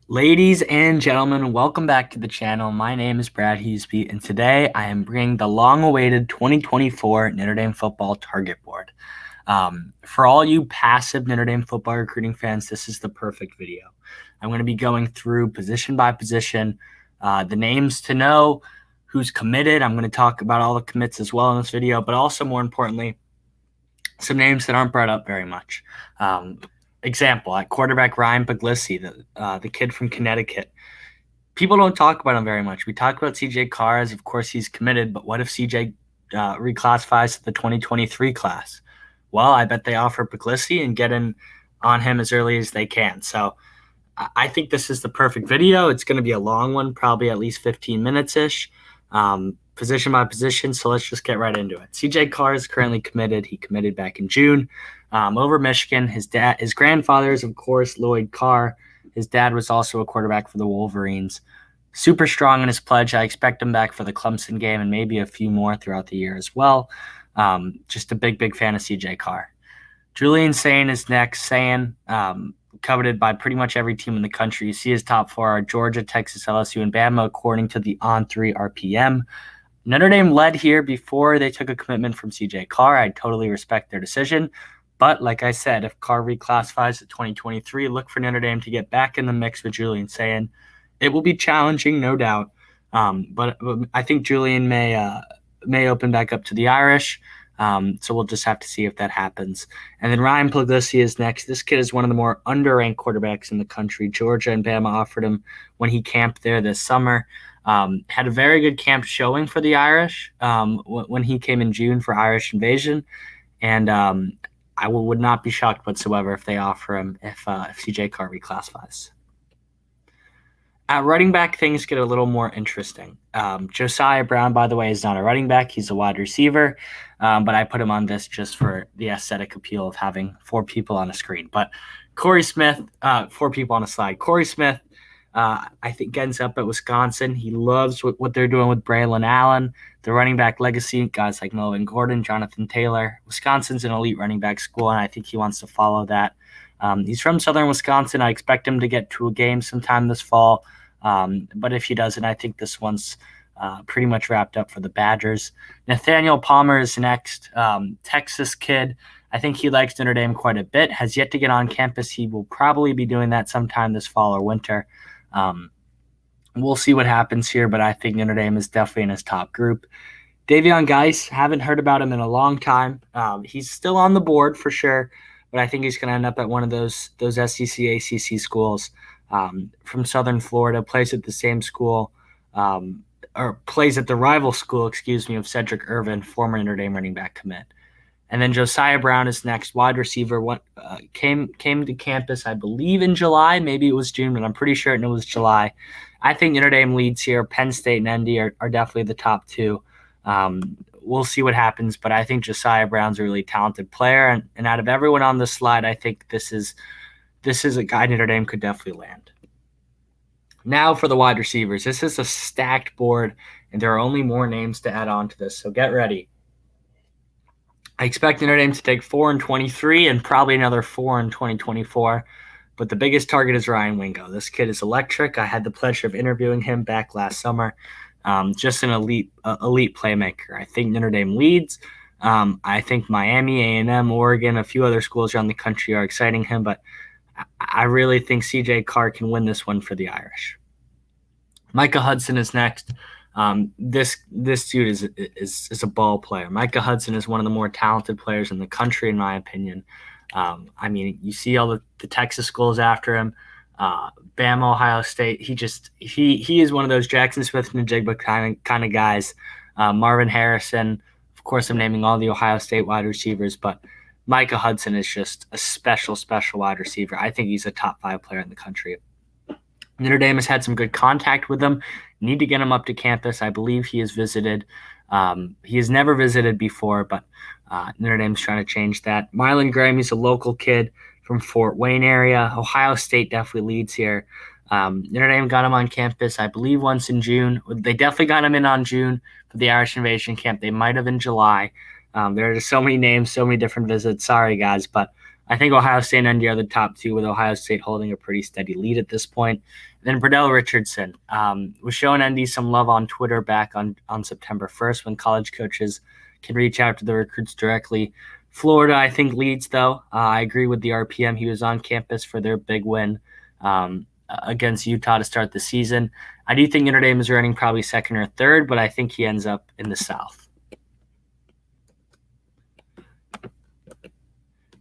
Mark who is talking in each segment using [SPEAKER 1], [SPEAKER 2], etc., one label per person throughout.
[SPEAKER 1] Ladies and gentlemen, welcome back to the channel. My name is Brad Hughesby, and today I am bringing the long-awaited 2024 Notre Dame football target board. For all you passive Notre Dame football recruiting fans, this is the perfect video. I'm going to be going through position by position, the names to know, who's committed. I'm going to talk about all the commits as well in this video, but also more importantly, some names that aren't brought up very much. Example, at quarterback, Ryan Puglisi, the kid from Connecticut. People don't talk about him very much. We talk about CJ Carr as, of course, he's committed, but what if CJ reclassifies to the 2023 class? Well, I bet they offer Puglisi and get in on him as early as they can. So I think this is the perfect video. It's going to be a long one, probably at least 15 minutes-ish, position by position. So let's just get right into it. CJ Carr is currently committed. He committed back in June over Michigan. His grandfather is, of course, Lloyd Carr. His dad was also a quarterback for the Wolverines. Super strong in his pledge. I expect him back for the Clemson game and maybe a few more throughout the year as well. Just a big fan of CJ Carr. Julian Sayin is next. Sayin, coveted by pretty much every team in the country. You see his top four are Georgia, Texas, LSU, and Bama, according to the On3 RPM. Notre Dame led here before they took a commitment from CJ Carr. I totally respect their decision. But like I said, if Carr reclassifies to 2023, look for Notre Dame to get back in the mix with Julian Sayin. It will be challenging, no doubt. But I think Julian may open back up to the Irish. So we'll just have to see if that happens. And then Ryan Puglisi is next. This kid is one of the more underranked quarterbacks in the country. Georgia and Bama offered him when he camped there this summer. Had a very good camp showing for the Irish when he came in June for Irish Invasion. And I would not be shocked whatsoever if they offer him if CJ Carr reclassifies. At running back, things get a little more interesting. Josiah Brown, by the way, is not a running back. He's a wide receiver, but I put him on this just for the aesthetic appeal of having four people on a screen. But Corey Smith, four people on a slide. Corey Smith, I think, ends up at Wisconsin. He loves what they're doing with Braylon Allen, the running back legacy, guys like Melvin Gordon, Jonathan Taylor. Wisconsin's an elite running back school, and I think he wants to follow that. He's from Southern Wisconsin. I expect him to get to a game sometime this fall. But if he doesn't, I think this one's pretty much wrapped up for the Badgers. Nathaniel Palmer is next. Texas kid. I think he likes Notre Dame quite a bit. Has yet to get on campus. He will probably be doing that sometime this fall or winter. We'll see what happens here, but I think Notre Dame is definitely in his top group. Davion Geis, haven't heard about him in a long time. He's still on the board for sure, but I think he's going to end up at one of those SEC, ACC schools. From Southern Florida, plays at the same school, or plays at the rival school, of Cedric Irvin, former Notre Dame running back commit. And then Josiah Brown is next, wide receiver. Came to campus, I believe, in July. Maybe it was June, but I'm pretty sure it was July. I think Notre Dame leads here. Penn State and Indy are definitely the top two. We'll see what happens, but I think Josiah Brown's a really talented player. And out of everyone on this slide, I think this is a guy Notre Dame could definitely land. Now for the wide receivers. This is a stacked board, and there are only more names to add on to this, so get ready. I expect Notre Dame to take 4 in 23 and probably another 4 in 2024, but the biggest target is Ryan Wingo. This kid is electric. I had the pleasure of interviewing him back last summer. Just an elite playmaker. I think Notre Dame leads. I think Miami, A&M, Oregon, a few other schools around the country are exciting him, but I really think CJ Carr can win this one for the Irish. Micah Hudson is next. This dude is a ball player. Micah Hudson is one of the more talented players in the country, in my opinion. I mean, you see all the Texas schools after him. Bama, Ohio State. He is one of those Jackson Smith-Njigba kind of guys. Marvin Harrison. Of course, I'm naming all the Ohio State wide receivers, but Micah Hudson is just a special wide receiver. I think he's a top 5 player in the country. Notre Dame has had some good contact with him. Need to get him up to campus. I believe he has visited. He has never visited before, but Notre Dame's trying to change that. Marlon Graham, he's a local kid from Fort Wayne area. Ohio State definitely leads here. Notre Dame got him on campus, I believe, once in June. They definitely got him in on June for the Irish Invasion camp. They might have in July. There are just so many names, so many different visits. Sorry, guys, but I think Ohio State and ND are the top two, with Ohio State holding a pretty steady lead at this point. And then Burdell Richardson was showing ND some love on Twitter back on September 1st when college coaches can reach out to the recruits directly. Florida, I think, leads, though. I agree with the RPM. He was on campus for their big win against Utah to start the season. I do think Notre Dame is running probably second or third, but I think he ends up in the South.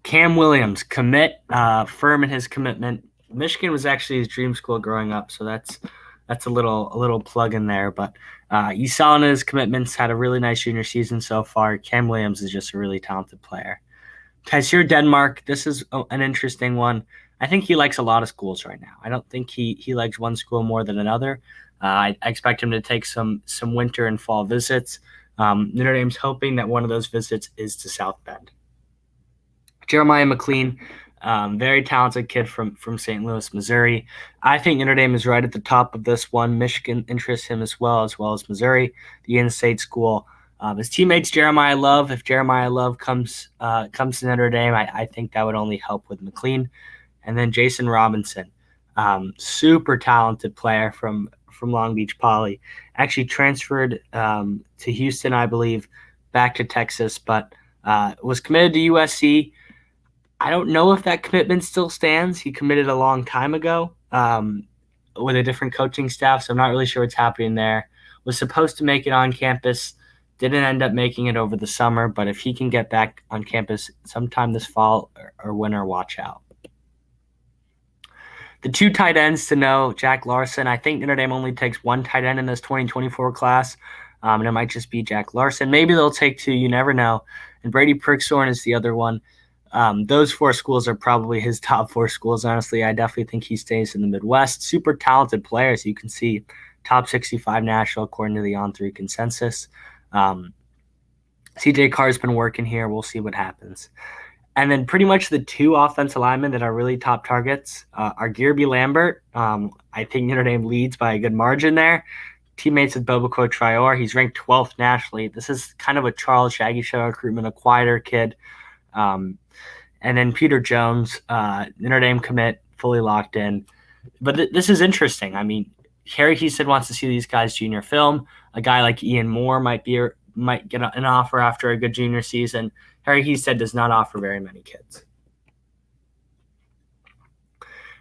[SPEAKER 1] Cam Williams, commit, firm in his commitment. Michigan was actually his dream school growing up, so that's a little plug in there. But you saw in his commitments, had a really nice junior season so far. Cam Williams is just a really talented player. Tysier Denmark, this is an interesting one. I think he likes a lot of schools right now. I don't think he likes one school more than another. I expect him to take some winter and fall visits. Notre Dame's hoping that one of those visits is to South Bend. Jeremiah McLean, very talented kid from St. Louis, Missouri. I think Notre Dame is right at the top of this one. Michigan interests him as well as Missouri, the in-state school. His teammates Jeremiah Love. If Jeremiah Love comes to Notre Dame, I think that would only help with McLean. And then Jason Robinson, super talented player from Long Beach Poly. Actually transferred to Houston, I believe, back to Texas, but was committed to USC. I don't know if that commitment still stands. He committed a long time ago with a different coaching staff, so I'm not really sure what's happening there. Was supposed to make it on campus, didn't end up making it over the summer, but if he can get back on campus sometime this fall or winter, watch out. The two tight ends to know, Jack Larson. I think Notre Dame only takes one tight end in this 2024 class, and it might just be Jack Larson. Maybe they'll take two. You never know. And Brady Pricksorn is the other one. Those four schools are probably his top four schools, honestly. I definitely think he stays in the Midwest. Super talented players. You can see top 65 national according to the On3 consensus. CJ Carr's been working here. We'll see what happens. And then pretty much the two offensive linemen that are really top targets are Gearby Lambert. I think Notre Dame leads by a good margin there. Teammates with Boboco Traore. He's ranked 12th nationally. This is kind of a Charles Shaggy Show recruitment, a quieter kid. And then Peter Jones, Notre Dame commit, fully locked in. But this is interesting. I mean, Harry Hesed wants to see these guys' junior film. A guy like Ian Moore might get an offer after a good junior season. Harry Hesed does not offer very many kids.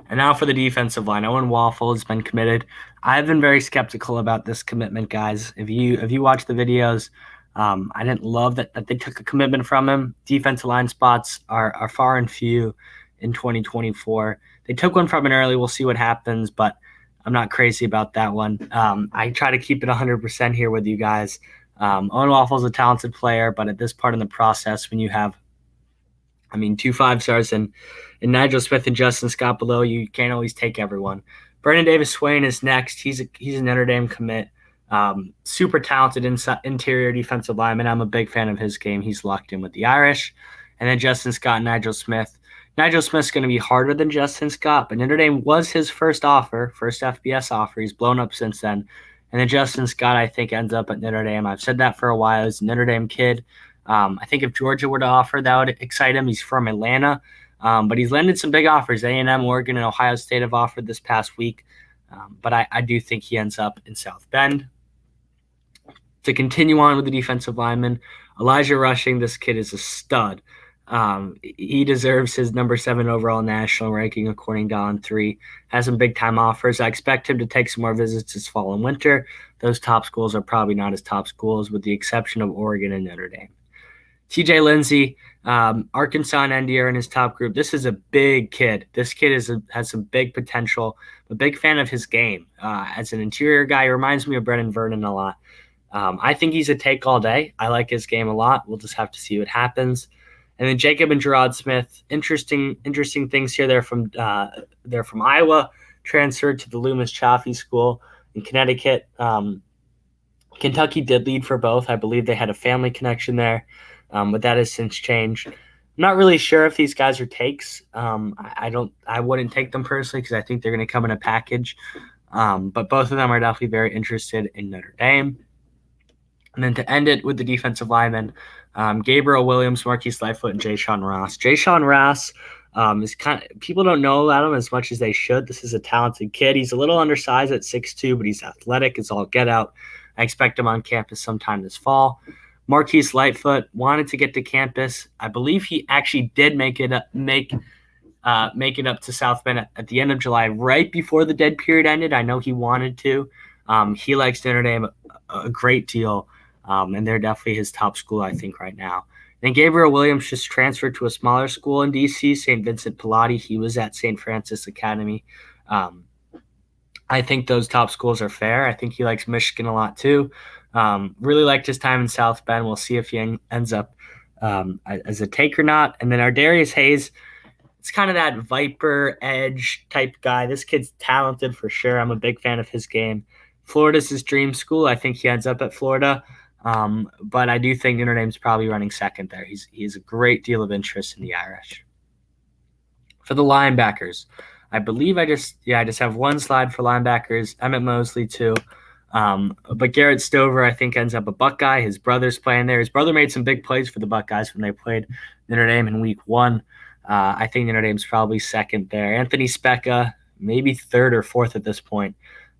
[SPEAKER 1] And now for the defensive line. Owen Waffle has been committed. I've been very skeptical about this commitment, guys. If you watch the videos, I didn't love that they took a commitment from him. Defensive line spots are far and few in 2024. They took one from him early. We'll see what happens, but I'm not crazy about that one. I try to keep it 100% here with you guys. Owen Waffle is a talented player, but at this part in the process, when you have, two 5-stars and Nigel Smith and Justin Scott below, you can't always take everyone. Brandon Davis-Swain is next. He's a Notre Dame commit. Super talented interior defensive lineman. I'm a big fan of his game. He's locked in with the Irish. And then Justin Scott and Nigel Smith. Nigel Smith's going to be harder than Justin Scott, but Notre Dame was his first FBS offer. He's blown up since then. And then Justin Scott, I think, ends up at Notre Dame. I've said that for a while. He's a Notre Dame kid. I think if Georgia were to offer, that would excite him. He's from Atlanta, but he's landed some big offers. A&M, Oregon, and Ohio State have offered this past week. But I do think he ends up in South Bend. To continue on with the defensive lineman, Elijah Rushing, this kid is a stud. He deserves his number 7 overall national ranking according to On3. Has some big-time offers. I expect him to take some more visits this fall and winter. Those top schools are probably not his top schools, with the exception of Oregon and Notre Dame. TJ Lindsey, Arkansas and ND are in his top group. This is a big kid. This kid has some big potential. I'm a big fan of his game. As an interior guy, he reminds me of Brennan Vernon a lot. I think he's a take all day. I like his game a lot. We'll just have to see what happens. And then Jacob and Gerard Smith, interesting things here. They're from Iowa, transferred to the Loomis Chaffee School in Connecticut. Kentucky did lead for both. I believe they had a family connection there, but that has since changed. I'm not really sure if these guys are takes. I wouldn't take them personally because I think they're going to come in a package. But both of them are definitely very interested in Notre Dame. And then to end it with the defensive linemen, Gabriel Williams, Marquise Lightfoot, and Jay Sean Ross. Jay Sean Ross is people don't know about him as much as they should. This is a talented kid. He's a little undersized at 6'2", but he's athletic as all get out. I expect him on campus sometime this fall. Marquise Lightfoot wanted to get to campus. I believe he actually did make it up to South Bend at the end of July, right before the dead period ended. I know he wanted to. He likes Notre Dame a great deal, and they're definitely his top school, I think, right now. Then Gabriel Williams just transferred to a smaller school in D.C., St. Vincent Pallotti. He was at St. Francis Academy. I think those top schools are fair. I think he likes Michigan a lot too. Really liked his time in South Bend. We'll see if he ends up as a take or not. And then our Darius Hayes, it's kind of that Viper edge type guy. This kid's talented for sure. I'm a big fan of his game. Florida's his dream school. I think he ends up at Florida. But I do think Notre Dame's probably running second there. He has a great deal of interest in the Irish. For the linebackers, I believe I just have one slide for linebackers. Emmett Mosley too. But Garrett Stover, I think, ends up a Buckeye. His brother's playing there. His brother made some big plays for the Buckeyes when they played Notre Dame in week 1. I think Notre Dame's probably second there. Anthony Specca, maybe third or fourth at this point.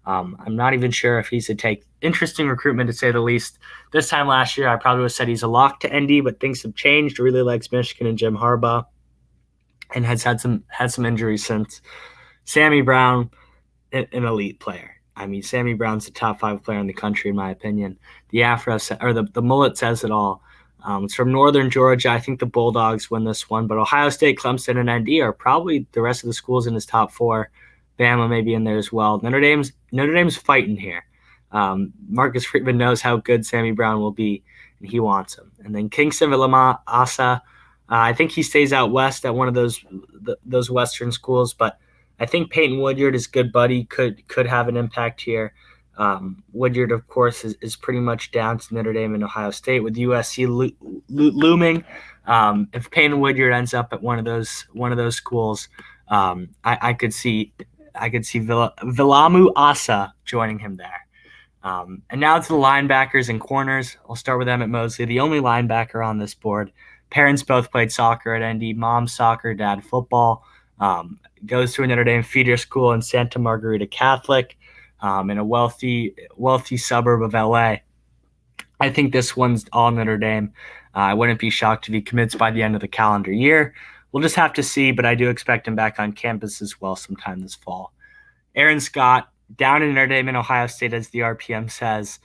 [SPEAKER 1] I'm not even sure if he's a take. Interesting recruitment, to say the least. This time last year, I probably would have said he's a lock to ND, but things have changed. Really likes Michigan and Jim Harbaugh, and has had some injuries since. Sammy Brown, an elite player. I mean, Sammy Brown's the top 5 player in the country, in my opinion. The afro, or the mullet says it all. It's from Northern Georgia. I think the Bulldogs win this one, but Ohio State, Clemson, and ND are probably the rest of the schools in his top 4. Bama may be in there as well. Notre Dame's fighting here. Marcus Freeman knows how good Sammy Brown will be, and he wants him. And then Kingston Villamont Asa, I think he stays out west at one of those Western schools, but I think Peyton Woodyard, his good buddy, could have an impact here. Woodyard, of course, is pretty much down to Notre Dame and Ohio State, with USC looming. If Peyton Woodyard ends up at one of those schools, I could see Villamu Asa joining him there. And now to the linebackers and corners. I'll start with Emmett Mosley, the only linebacker on this board. Parents both played soccer at ND. Mom soccer, dad football. Goes to a Notre Dame feeder school in Santa Margarita Catholic, in a wealthy suburb of LA. I think this one's all Notre Dame. I wouldn't be shocked if he commits by the end of the calendar year. We'll just have to see, but I do expect him back on campus as well sometime this fall. Aaron Scott, down in Notre Dame and Ohio State, as the RPM says.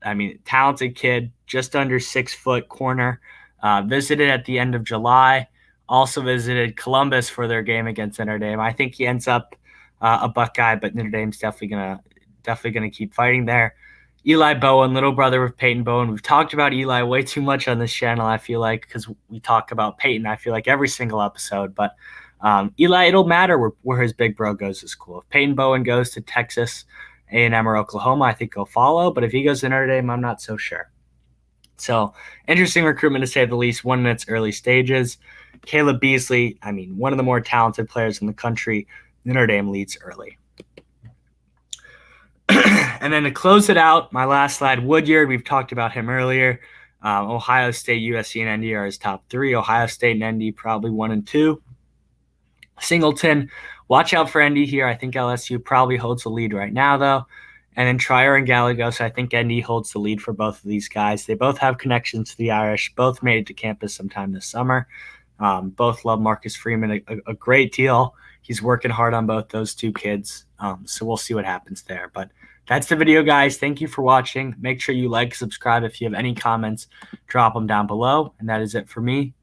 [SPEAKER 1] I mean, talented kid, just under 6 foot corner. Visited at the end of July. Also visited Columbus for their game against Notre Dame. I think he ends up a Buckeye, but Notre Dame's definitely gonna keep fighting there. Eli Bowen, little brother of Peyton Bowen. We've talked about Eli way too much on this channel, I feel like, because we talk about Peyton, I feel like, every single episode. But Eli, it'll matter where his big bro goes to school. If Peyton Bowen goes to Texas, A&M, or Oklahoma, I think he'll follow. But if he goes to Notre Dame, I'm not so sure. So, interesting recruitment, to say the least, one in its early stages. Caleb Beasley, I mean, one of the more talented players in the country. Notre Dame leads early. And then to close it out, my last slide, Woodyard. We've talked about him earlier. Ohio State, USC, and ND are his top 3. Ohio State and ND probably 1 and 2. Singleton, watch out for ND here. I think LSU probably holds the lead right now, though. And then Trier and Gallegos, I think ND holds the lead for both of these guys. They both have connections to the Irish. Both made it to campus sometime this summer. Both love Marcus Freeman a great deal. He's working hard on both those two kids. So we'll see what happens there. But that's the video, guys. Thank you for watching. Make sure you like, subscribe. If you have any comments, drop them down below. And that is it for me.